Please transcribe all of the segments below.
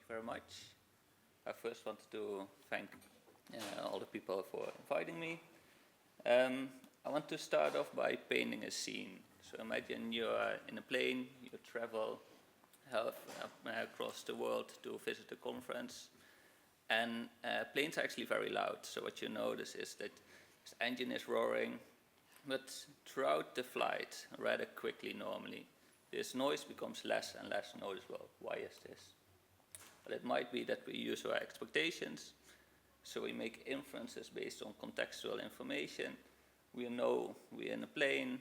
you very much. I first want to thank all the people for inviting me. I want to start off by painting a scene. So imagine you're in a plane, you travel across the world to visit a conference, and planes are actually very loud. So what you notice is that this engine is roaring, but throughout the flight, rather quickly normally, this noise becomes less and less noticeable. Why is this? Well, it might be that we use our expectations, so we make inferences based on contextual information. We know we're in a plane,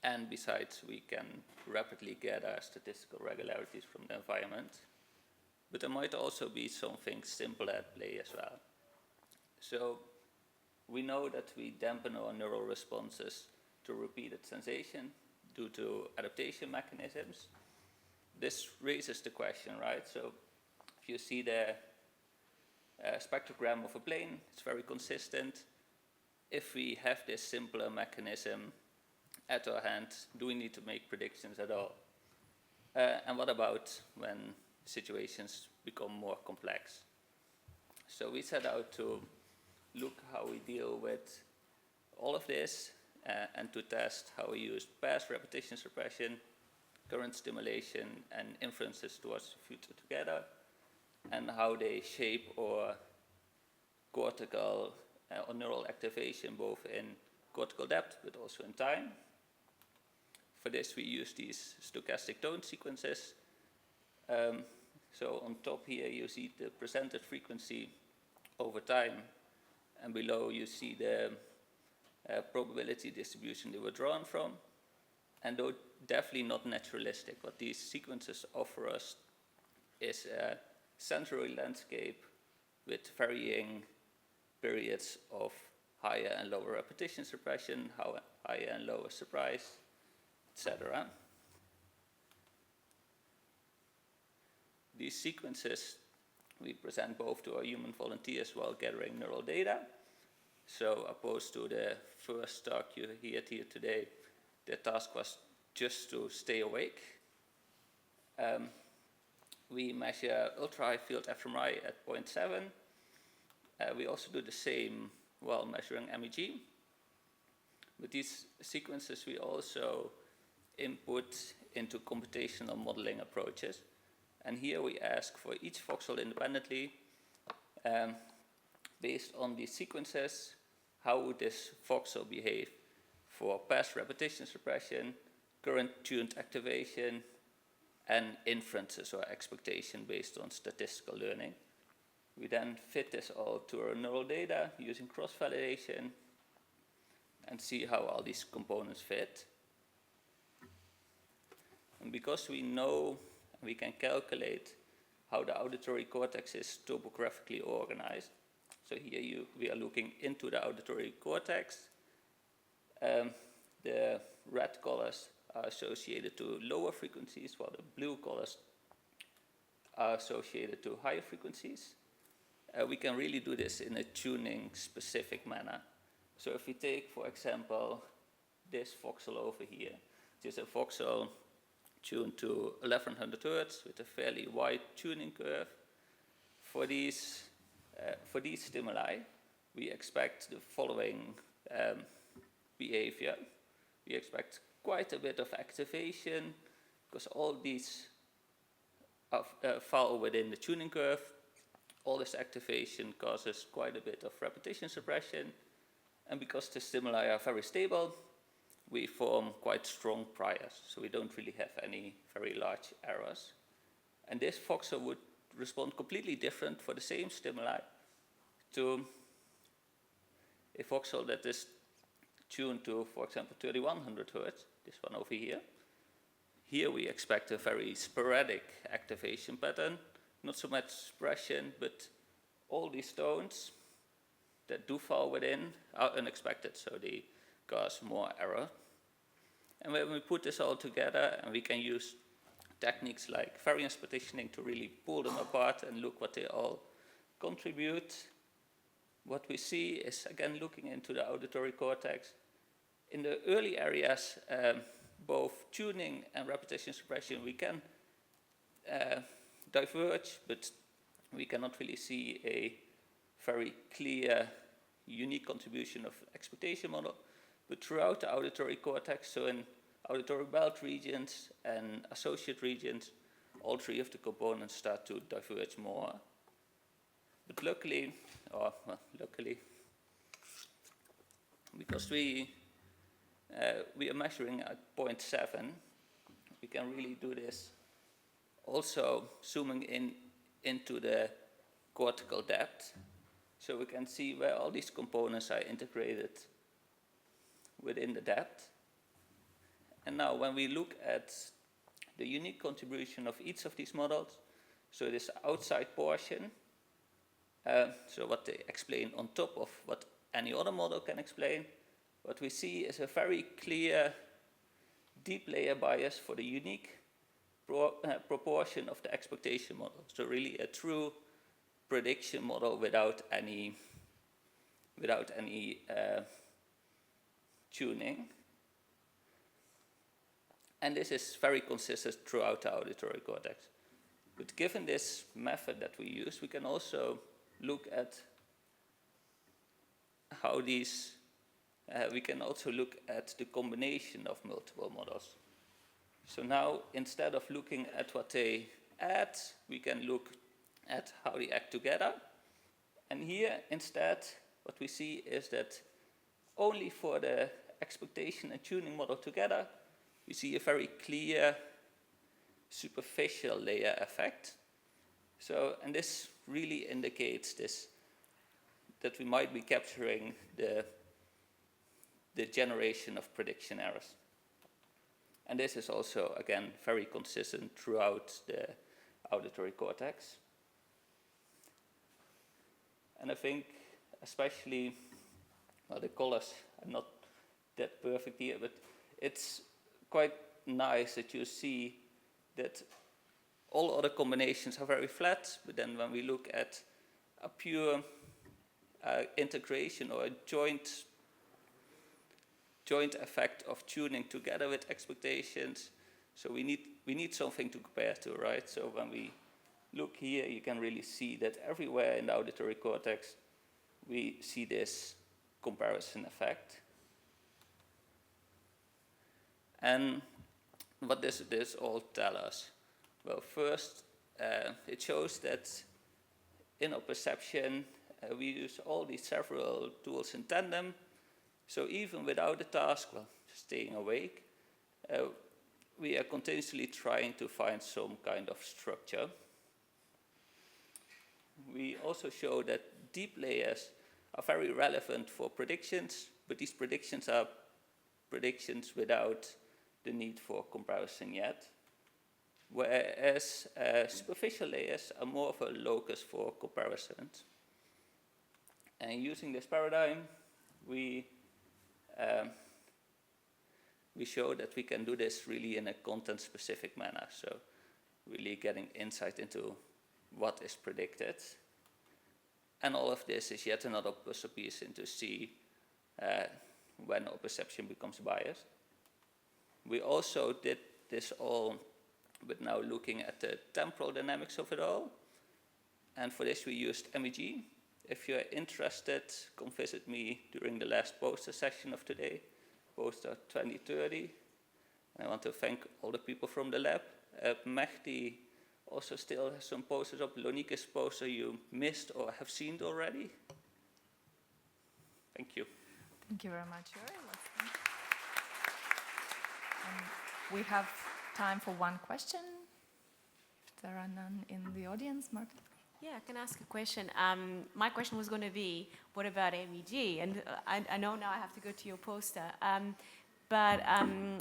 and besides, we can rapidly gather statistical regularities from the environment. But there might also be something simple at play as well. So we know that we dampen our neural responses to repeated sensation due to adaptation mechanisms. This raises the question, right? So if you see the spectrogram of a plane, it's very consistent. If we have this simpler mechanism at our hand, do we need to make predictions at all? And what about when situations become more complex? So we set out to look how we deal with all of this and to test how we use past repetition suppression, current stimulation, and inferences towards the future together, and how they shape our cortical or neural activation both in cortical depth but also in time. For this we use these stochastic tone sequences. So on top here you see the presented frequency over time, and below you see the probability distribution they were drawn from. And though definitely not naturalistic, what these sequences offer us is a sensory landscape with varying periods of higher and lower repetition suppression, higher and lower surprise, etc. These sequences we present both to our human volunteers while gathering neural data. So opposed to the first talk you heard here today, their task was just to stay awake. We measure ultra-high field fMRI at 0.7. We also do the same while measuring MEG. With these sequences we also input into computational modeling approaches. And here we ask for each voxel independently, based on these sequences, how would this voxel behave for past repetition suppression, current tuned activation, and inferences or expectation based on statistical learning. We then fit this all to our neural data using cross-validation and see how all these components fit. And because we know we can calculate how the auditory cortex is topographically organized. So here we are looking into the auditory cortex. The red colors are associated to lower frequencies, while the blue colors are associated to higher frequencies. We can really do this in a tuning specific manner. So if we take, for example, this voxel over here, which is a voxel tuned to 1100 Hertz with a fairly wide tuning curve. For these stimuli, we expect the following behavior. We expect quite a bit of activation because all these fall within the tuning curve. All this activation causes quite a bit of repetition suppression, and because the stimuli are very stable, we form quite strong priors, so we don't really have any very large errors. And this voxel would respond completely different for the same stimuli to a voxel that is tuned to, for example, 3100 Hertz, this one over here. Here we expect a very sporadic activation pattern, not so much suppression, but all these tones that do fall within are unexpected, so they cause more error. And when we put this all together, and we can use techniques like variance partitioning to really pull them apart and look what they all contribute, what we see is, again, looking into the auditory cortex. In the early areas, both tuning and repetition suppression, we can diverge, but we cannot really see a very clear, unique contribution of expectation model. But throughout the auditory cortex, so in auditory belt regions and associate regions, all three of the components start to diverge more. But luckily, because we are measuring at 0.7, we can really do this also zooming into the cortical depth. So we can see where all these components are integrated within the depth. And now when we look at the unique contribution of each of these models, so this outside portion, so what they explain on top of what any other model can explain, what we see is a very clear deep layer bias for the unique proportion of the expectation model. So really a true prediction model without any tuning. And this is very consistent throughout the auditory cortex. But given this method that we use, we can also look at how these, we can also look at the combination of multiple models. So now, instead of looking at what they add, we can look at how they act together. And here, instead, what we see is that only for the expectation and tuning model together, we see a very clear superficial layer effect. So, and this really indicates this, that we might be capturing the generation of prediction errors. And this is also, again, very consistent throughout the auditory cortex. And I think especially, well, the colors are not that perfect here, but it's quite nice that you see that all other combinations are very flat, but then when we look at a pure integration or a joint effect of tuning together with expectations, so we need something to compare to, right? So when we look here, you can really see that everywhere in the auditory cortex, we see this comparison effect. And what does this all tell us? Well, first, it shows that in our perception, we use all these several tools in tandem. So even without the task, well, staying awake, we are continuously trying to find some kind of structure. We also show that deep layers are very relevant for predictions, but these predictions are predictions without the need for comparison yet. Whereas superficial layers are more of a locus for comparisons. And using this paradigm, we show that we can do this really in a content-specific manner. So really getting insight into what is predicted. And all of this is yet another puzzle piece into see when our perception becomes biased. We also did this all, but now looking at the temporal dynamics of it all. And for this we used MEG. If you're interested, come visit me during the last poster session of today, poster 2030. And I want to thank all the people from the lab. Mehdi also still has some posters up. Lonique's poster you missed or have seen already. Thank you. Thank you very much, Jorie. We have time for one question. If there are none in the audience, Martin? Yeah, I can ask a question. My question was going to be, what about MEG? And I know now I have to go to your poster. But I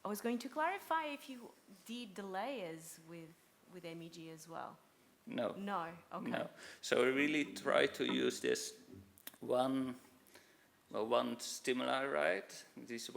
was going to clarify if you did the layers with MEG as well. No. No, okay. No. So we really try to use this one stimuli, right? These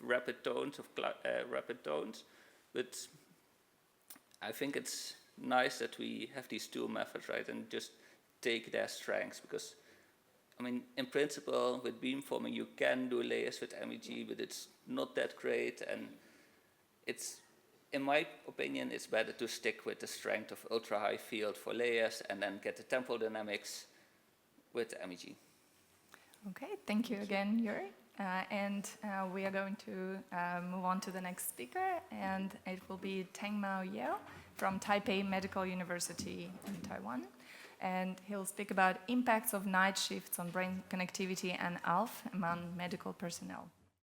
rapid tones of rapid tones, but I think it's nice that we have these two methods, right, and just take their strengths, because I mean, in principle, with beamforming, you can do layers with MEG, but it's not that great, and it's in my opinion, it's better to stick with the strength of ultra-high field for layers and then get the temporal dynamics with MEG. Okay, thank you again, Jorie. And we are going to move on to the next speaker, and it will be Tengmao Yeo from Taipei Medical University in Taiwan. And he'll speak about impacts of night shifts on brain connectivity and ALF among medical personnel.